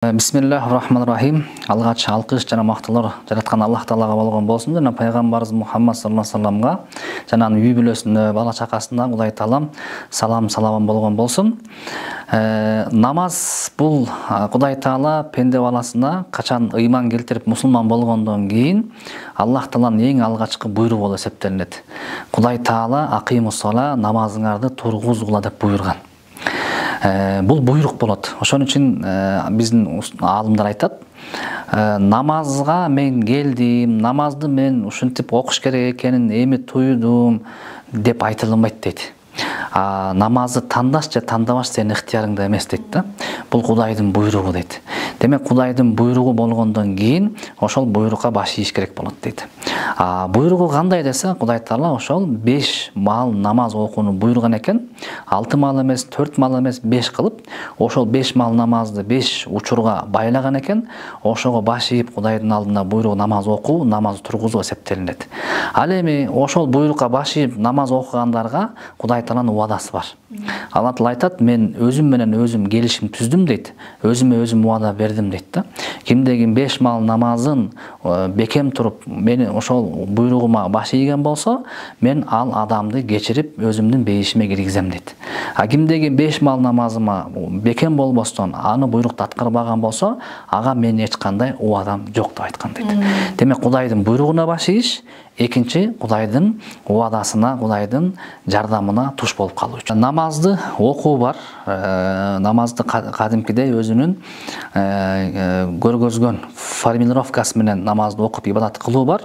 Бисмиллахир-рахманир-рахим. Алгач алкыш жана макталар жараткан Аллах Таалага болгон болсун. Жана пайгамбарыбыз Мухаммад саллаллаху алейхи вассаламга, жана анын үй бүлөсүнө, бала чакасына Кудай Таалам салам болгон болсун. Намаз бул Кудай Таала пенде баласына качан ыйман келтирип мусулман болгондон кийин Аллах Тааланын эң алгачкы буйругу болуп эсептелинет. Кудай Таала акыймус-сала, намазыңарды тургузгула деп буйрган. Бул буйрук болот. Ошон үчүн биздин аалымдар айтат, намазга мен келдим, намазды мен ушинтип окуш керек экенин эми туйдум деп айтылынбайт дейт. Намазды тандаш же тандабаш сенин ыктыярыңда эмес дейт да. Бул Кудайдын буйругу дейт. Демек Кудайдын буйругу болгондон кийин ошол буйрукка баш ийиш керек болот дейт. Буйругу кандай десе, Кудай Таала ошол 5 маал намаз окууну буйруган экен. 6 маал эмес, 4 маал эмес, 5 кылып, ошол 5 маал намазды 5 учурга байлаган экен. Ошого баш ийип Кудайдын алдында буйругу намаз окуу, намаз тургузуу эсептелинет. Ал эми ошол буйрукка баш ийип намаз окугандарга Кудай Тааланын убадасы бар. Алла Таала айтат, мен өзүм менен өзүм келишим түздүм дейт. Өзүмө өзүм убада бердим дейт да. Кимдеги 5 маал намазын бекем туруп, мени ошол буйругума баш ийген болсо, мен ал адамды кечирип өзүмдүн бейишиме киргизем дейт. Кимдеги 5 маал намазыма бекем болбостон аны буйрукту аткарбаган болсо, ага мен эч кандай убадам жок деп айткан дейт. Демек Кудайдын буйругуна баш ийиш, экинчи Кудайдын убадасына, Кудайдын жардамына туш болуп калуу үчүн. Намазды окуу бар. Намазды кадимкидей өзүнүн көргөзгөн формулировкасы менен намазды окуп ибадат кылуу бар.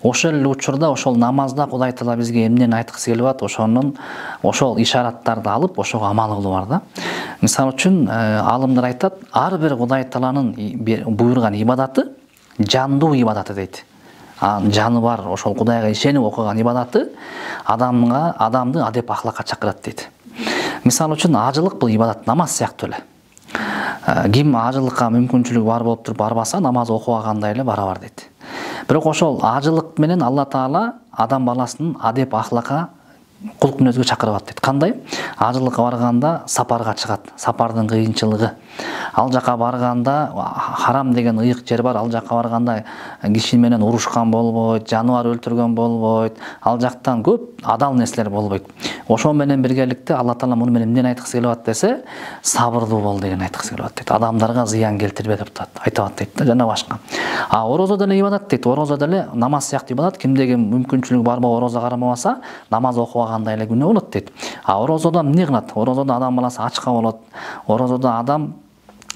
Ошол эле учурда ошол намазда Кудай Таала бизге эмнени айткысы келип атат, ошол ишараттарды алып, ошого амал кылуу бар да. Мисалы үчүн аалымдар айтат, ар бир Кудай Тааланын буйруган ибадаты жандуу ибадаты дейт. Жаны бар, ошол Кудайга ишенип окуган ибадаты адамды адеп ахлакка чакырат дейт. Мисалы үчүн ажылык бул ибадат, намаз сыяктуу эле. Ким ажылыкка мүмкүнчүлүгү бар болуп туруп барбаса, намаз окубагандай эле барабар дейт. Бирок ошол ажылык менен Алла Таала адам баласынын адеп ахлакка, кулк мүнөзгө чакырып атат дейт. Кандай? Ажылыкка барганда сапарга чыгат, сапардын кыйынчылыгы. Ал жака барганда харам деген ыйык жер бар, ал жака барганда киши менен урушкан болбойт, жаныбар өлтүргөн болбойт, ал жактан көп адал нерселер болбойт. Ошо менен биргеликте Алла Таала муну менен эмнени айткысы келип атат десе, сабырдуу бол деген айткысы келип атат дейт. Адамдарга зыян келтирбе деп айтып атат дейт да, жана башка. Орозо деле ибадат дейт. Орозо деле намаз сыяктуу ибадат. Кимдеги мүмкүнчүлүгү барбы орозо кармабаса, намаз окубагандай эле күнөө болот дейт. Орозодо эмне кылат? Орозодо адам баласы ачка болот. Орозодо адам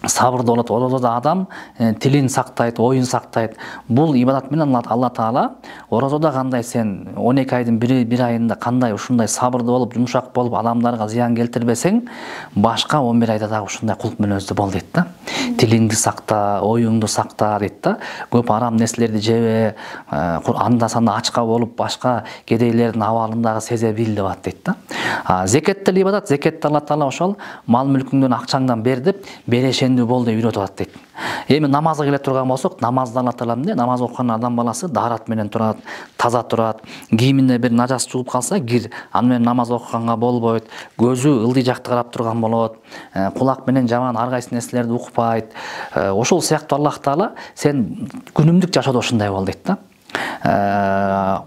сабырдуу болот. Орозодо адам тилин сактайт, оюн сактайт. Бул ибадат менен Алла Таала орозодо кандай сен 12 айдын бир айында кандай ушундай сабырдуу болуп, жумшак болуп, адамдарга зыян келтирбесең, башка 11 айда дагы ушундай кулк мүнөздүү бол дейт да. Тилиңди сакта, оюңду сакта дейт да. Көп арам нерселерди жебе, анда-санда ачка болуп, башка кедейлердин абалындагы сезе бил деп атат дейт да. Зекет деле ибадат. Зекетти Алла Таала ошол мал мүлкүңдөн акчаңдан бер деп, берешендүү бол деп үйрөтүп атат дейт. Эми намазга келе турган болсок, намазда Алла Таала эмне? Намаз окуган адам баласы даарат менен турат, таза турат. Кийимине бир нажас чугуп калса, кир, аны менен намаз окуганга болбойт. Көзү ылдый жакты карап турган болот. Кулак менен жаман ар кайсы нерселерди укпайт. Ошол сыяктуу Аллах Таала сен күнүмдүк жашоодо ушундай бол дейт да.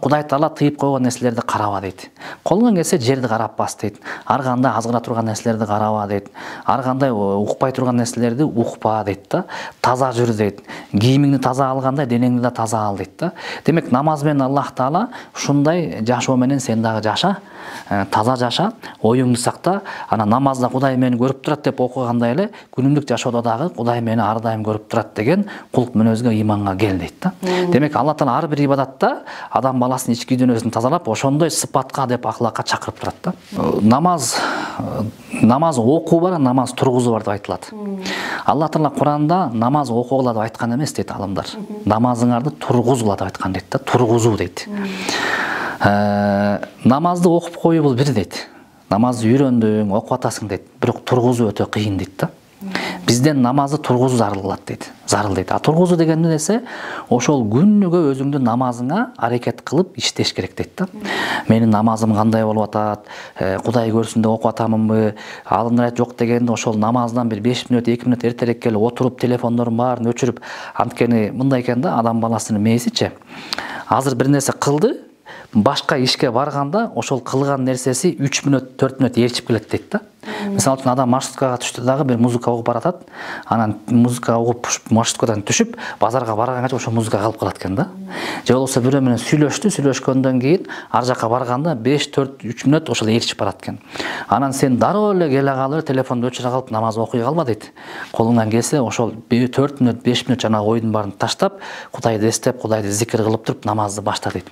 Кудай Таала тыйып койгон нерселерди караба дейт. Колуңан келсе жерди карап бас дейт. Ар кандай азгыра турган нерселерди караба дейт. Ар кандай укпай турган нерселерди укпа дейт да. Таза жүр дейт. Кийимиңди таза алгандай денеңди да таза ал дейт да. Демек намаз менен Аллах Таала ушундай жашоо менен сен дагы жаша, таза жаша, оюңду сакта. Ана намазда Кудай мени көрүп турат деп окугандай эле күнүмдүк жашоодо дагы Кудай мени ар дайым көрүп турат деген кулк мүнөзгө ыйманга кел дейт да. Демек Алла Таала ар бир ибадатта адам баласынын ички дүйнөсүн тазалап, ошондой сыпатка деп ахлакка чакырып турат да. Намаз окуу бар, намаз тургузуу бар деп айтылат. Алла Таала Куранда намаз окугула деп айткан эмес дейт аалымдар. Намазыңарды тургузгула деп айткан дейт да, тургузуу дейт. Намазды окуп коюу бул бир дейт. Намазды үйрөндүң, окуп атасың дейт. Бирок тургузуу өтө кыйын дейт да. бизден намазды тургузуу зарылат дейт. Зарыл дейт. А тургузуу деген эмне десе, ошол күнүгө өзүңдүн намазыңа аракет кылып иштеш керек дейт да. Менин намазым кандай болуп атат, Кудай көрсүн деп окуп атамынбы, алымдар жок дегенде ошол намаздан бир 5 мүнөт, 2 мүнөт эртерээк келип отуруп, телефондордун баарын өчүрүп, анткени мындай экен да, адам баласынын мээсичи. Азыр бир нерсе кылды, башка ишке барганда ошол кылган нерсеси 3 мүнөт, 4 мүнөт ээрчип келет дейт да. Мисалы үчүн адам маршруткага түштү дагы бир музыка угуп баратат, анан музыка угуп маршруткадан түшүп, базарга барганга ошол музыка калып калат экен да. Же болбосо бирөө менен сүйлөшкөндөн кийин ар жака барганда 5-4-3 мүнөт ошол ээрчип барат экен. Анан сен дароо эле келе калып телефонду өчүрө калып намаз окуй калма дейт. Колуңдан келсе ошол 4 мүнөт, 5 мүнөт жана ойдун баарын таштап, Кудайды эстеп, Кудайды зикир кылып туруп намазды башта дейт.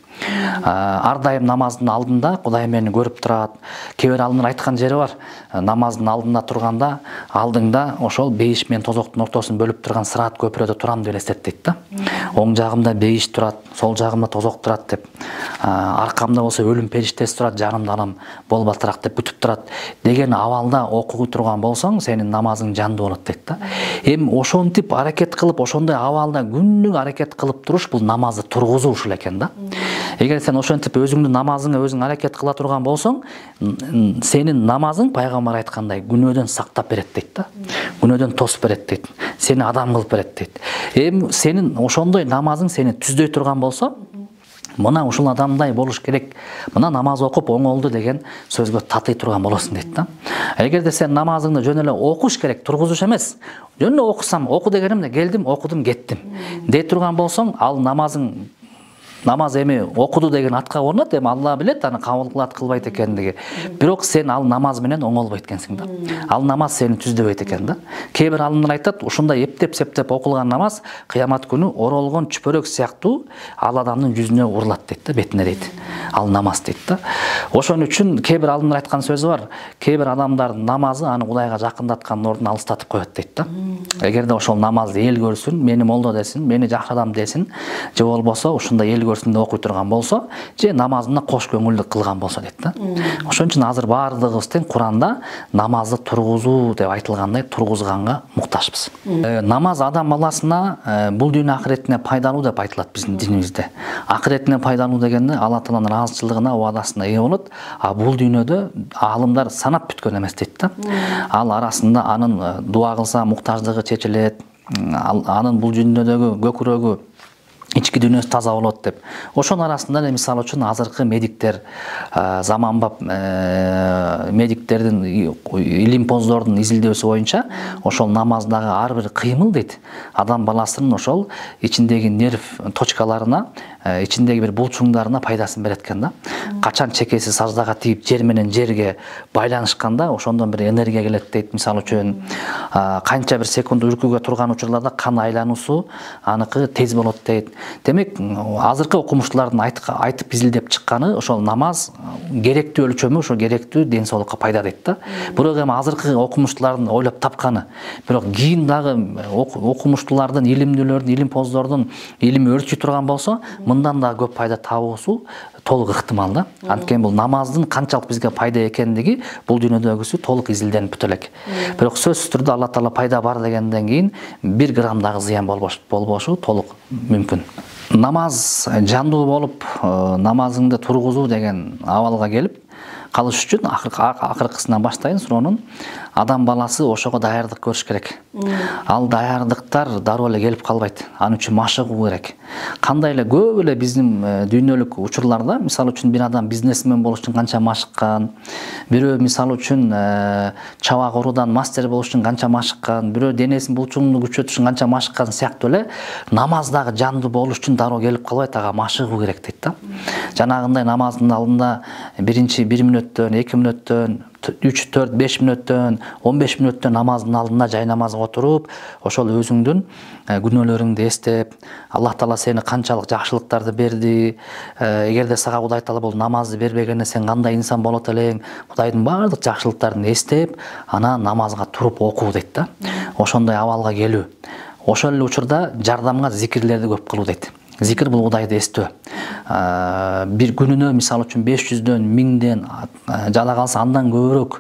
Ар дайым намаздын алдында Кудай мени көрүп турат. Кээ бир алымдар айткан жери бар. Намаздын алдында турганда, алдыңда ошол бейиш менен тозоктун ортосун бөлүп турган сыраат көпүрөдө турам деп элестет дейт да. Оң жагымда бейиш турат, сол жагымда тозок турат деп. Аркамда болсо өлүм периштеси турат, жанымда анан бол батыраак деп күтүп турат деген абалда окуй турган болсоң, сенин намазың жандуу болот дейт да. Эми ошентип аракет кылып, ошондой абалда күнүгө аракет кылып туруш бул намазды тургузуу ушул экен да. Эгер сен ошентип өзүңдүн намазыңа өзүң аракет кыла турган болсоң, сенин намазың пайгамбар айткандай күнөөдөн сактап берет дейт да. Күнөөдөн тосуп берет дейт. Сени адам кылып берет дейт. Эми сенин ошондой намазың сени түздөй турган болсо, мына ушул адамдай болуш керек, мына намаз окуп оңолду деген сөзгө татый турган болосуң дейт да. Эгерде сен намазыңды жөн эле окуш керек, тургузуш эмес, жөн эле окусам, оку дегеним келдим, окудум, кеттим дей турган болсоң, ал намаз эми окуду деген атка орнот, эми Алла билет аны кабыл кылат кылбайт экендиги. Бирок сен ал намаз менен оңолбойт экенсиң да. Ал намаз сени түздөбөйт экен да. Кээ бир алымдар айтат, ушундай эптеп-септеп окулган намаз кыямат күнү оролгон чүпөрөк сыяктуу ал адамдын жүзүнө урулат дейт да, бетине дейт. Ал намаз дейт да. Ошон үчүн кээ бир алымдар айткан сөзү бар. Кээ бир адамдардын намазы аны Кудайга жакындаткандын ордуна алыстатып коет дейт да. Эгерде ошол намазды эл көрсүн, мени молдо десин, мени жакшы адам десин, же болбосо ушундай эл көрсүндө окуй турган болсо, же намазына кош көңүлдүк кылган болсо дейт да. Ошон үчүн азыр баардыгыбыз тең Куранда намазды тургузуу деп айтылгандай тургузганга муктажбыз. Намаз адам баласына бул дүйнө акыретине пайдалуу деп айтылат биздин динибизде. Акыретине пайдалуу дегенде Алла Тааланын ыраазычылыгына, убадасына ээ болот, а бул дүйнөдө аалымдар санап бүткөн эмес дейт да. Ал арасында анын дуа кылса муктаждыгы чечилет, анын бул дүйнөдөгү көкүрөгү ички дүйнөсү таза болот деп. Ошонун арасында мисалы үчүн азыркы медиктер, заманбап медиктердин, илимпоздордун изилдөөсү боюнча ошол намаздагы ар бир кыймыл дейт адам баласынын ошол ичиндеги нерв точкаларына, ичиндеги бир булчуңдарына пайдасын берет экен да. Качан чекеси саждага тийип жер менен жерге байланышканда ошондон бир энергия келет дейт. Мисалы үчүн канча бир секунд үркүүгө турган учурларда кан айлануусу аныкы тез болот дейт. Демек, азыркы окумуштуулардын айтып изилдеп чыкканы ошол намаз керектүү өлчөмү, ошо керектүү ден соолукка пайда дейт да. Бирок эми азыркы окумуштуулардын ойлоп тапканы, бирок кийин дагы окумуштуулардын, илимдүүлөрдүн, илимпоздордун илими өрчүй турган болсо, мындан да көп пайда табуусу толук ыктымал да. Анткени бул намаздын канчалык бизге пайда экендиги бул дүйнөдөгүсү толук изилденип бүтө элек. Бирок сөзсүз түрдө Алла Таала пайда бар дегенден кийин 1 грамм дагы зыян болбошу толук мүмкүн. Намаз жандуу болуп, намазыңды тургузуу деген абалга келип калыш үчүн акыркысынан баштайын суроонун, адам баласы ошого даярдык көрүш керек. Ал даярдыктар дароо эле келип калбайт. Аны үчүн машыгуу керек. Кандай эле көп эле биздин дүйнөлүк учурларда, мисалы үчүн бир адам бизнесмен болуш үчүн канча машыккан, бирөө мисалы үчүн чабак уруудан мастер болуш үчүн канча машыккан, бирөө денесин булчуңдуу күчөтүш үчүн канча машыккан сыяктуу эле намаздагы жандуу болуш үчүн дароо келип калбайт, ага машыгуу керек дейт да. Жанагындай намаздын алдында биринчи 1 мүнөттөн, 2 мүнөттөн, 3, 4, 5 мүнөттөн, 15 мүнөттөн намаздын алдында жай намазга отуруп, ошол өзүңдүн күнөөлөрүңдү эстеп, Аллах Таала сени канчалык жакшылыктарды берди, эгерде сага Кудай Таала бул намазды бербегенде сен кандай инсан болот элең, Кудайдын баардык жакшылыктарын эстеп, анан намазга туруп окуу дейт да. Ошондой абалга келүү. Ошол эле учурда жардамга зикирлерди көп кылуу дейт. Зикир бул Кудайды эстөө. Бир күнүнө мисалы үчүн 500дөн, 1000ден, жада калса андан көбүрөөк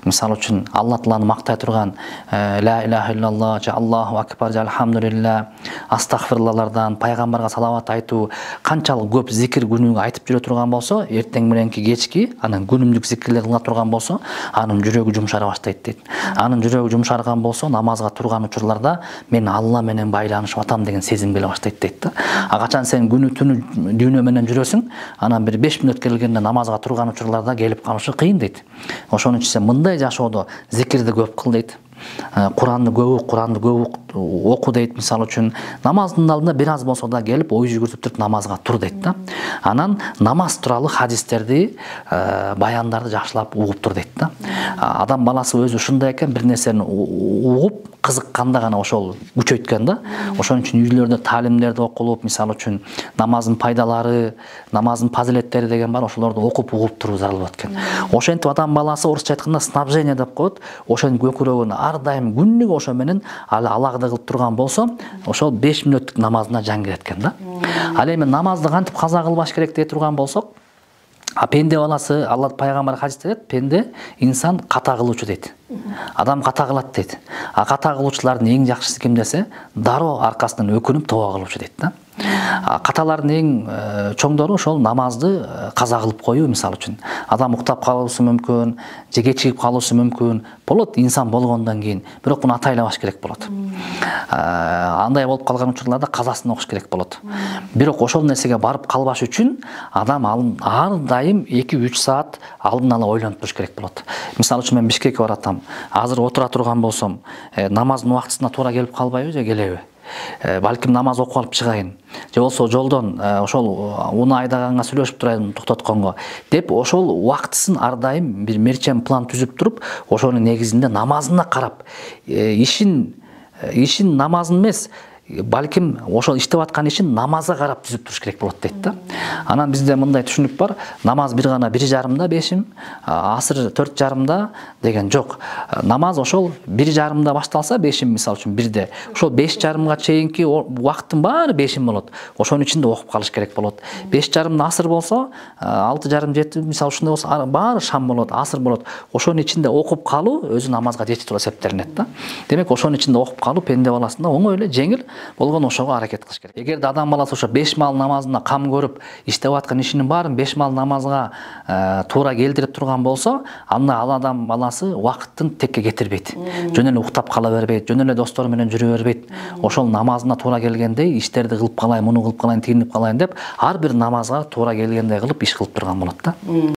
мисалы үчүн Алла Тааланы мактай турган ла илаха иллаллах, же Аллаху акбар, же алхамдулилля, астагфирлалардан, пайгамбарга салават айтуу канчалык көп зикир күнүгө айтып жүрө турган болсо, эртең мененки кечки анан күнүмдүк зикирлер кыла турган болсо, анын жүрөгү жумшара баштайт дейт. Анын жүрөгү жумшарган болсо, намазга турган учурларда мен Алла менен байланышып атам деген сезим келе баштайт дейт да. Качан сен күнү түнү дүйнө менен жүрөсүң, анан бир 5 мүнөт келгенде намазга турган учурларда келип калышы кыйын дейт. Ошон үчүн сен мындай жашоодо зикирди көп кыл дейт. Куранды көп оку дейт. Мисалы үчүн намаздын алдында бир аз болсо да келип ой жүгүртүп туруп намазга тур дейт да. Анан намаз тууралуу хадистерди, баяндарды жакшылап угуп тур дейт да. Адам баласы өзү ушундай экен, бир нерсени угуп кызыкканда гана ошол күчөйткөн да. Ошон үчүн үйлөрдө таалимдерди окулуп, мисалы үчүн намаздын пайдалары, намаздын фазилеттери деген бар, ошолорду окуп угуп туруу зарыл болот экен. Ошентип адам баласы орусча айтканда снабжение деп коет. Ошонун көкүрөгүн ар дайым күнүгө ошо менен алагда кылып турган болсо, ошол 5 мүнөттүк намазына жан кирет экен да. Ал эми намазды кантип каза кылбаш керек дей турган болсок, пенде баласы, Алла пайгамбар хадисте дейт, пенде инсан ката кылуучу дейт. Адам ката кылат дейт. Ката кылуучулардын эң жакшысы ким десе, дароо аркасынан өкүнүп тооба кылуучу дейт да. Каталардын эң чоңдору ошол намазды каза кылып коюу. Мисалы үчүн адам уктап калуусу мүмкүн, же кечигип калуусу мүмкүн болот инсан болгондон кийин, бирок муну атайлабаш керек болот. Андай болуп калган учурларда казасын окуш керек болот. Бирок ошол нерсеге барып калбаш үчүн адам ар дайым 2-3 саат алдын ала ойлонуп туруш керек болот. Мисалы үчүн мен Бишкекке баратам. Азыр отура турган болсом, намаздын убактысына туура келип калбайбы же келеби? Балким намаз окуп алып чыгайын, же болсо жолдон ошол уну айдаганга сүйлөшүп турайын токтотконго деп, ошол убактысын ар дайым бир мерчем план түзүп туруп, ошонун негизинде намазына карап, ишин намазын эмес, балким ошол иштеп аткан ишин намазга карап түзүп туруш керек болот дейт да. Анан бизде мындай түшүнүк бар: намаз бир гана 1:30да бешим, асыр 4:30да деген жок. Намаз ошол 1:30да башталса, бешим мисалы үчүн 1де, ошол 5:30га чейинки убакыттын баары бешим болот. Ошонун ичинде окуп калыш керек болот. 5:30да асыр болсо, 6:30-7 мисалы ушундай болсо баары шам болот, асыр болот. Ошонун ичинде окуп калуу өзү намазга жетиштүү болуп эсептелинет да. Демек ошонун ичинде окуп калуу пенде баласында оңой эле, жеңил болгон ошого аракет кылыш керек. Эгерде адам баласы ошо 5 мал намазына кам көрүп, иштеп аткан ишинин баарын 5 мал намазга туура келтирип турган болсо, анда ал адам баласы убакыттын текке кетирбейт. Жөн эле уктап кала бербейт, жөн эле достору менен жүрө бербейт. Ошол намазына туура келгендей иштерди кылып калайын, муну кылып калайын, тигинип калайын деп, ар бир намазга туура келгендей кылып иш кылып турган болот да.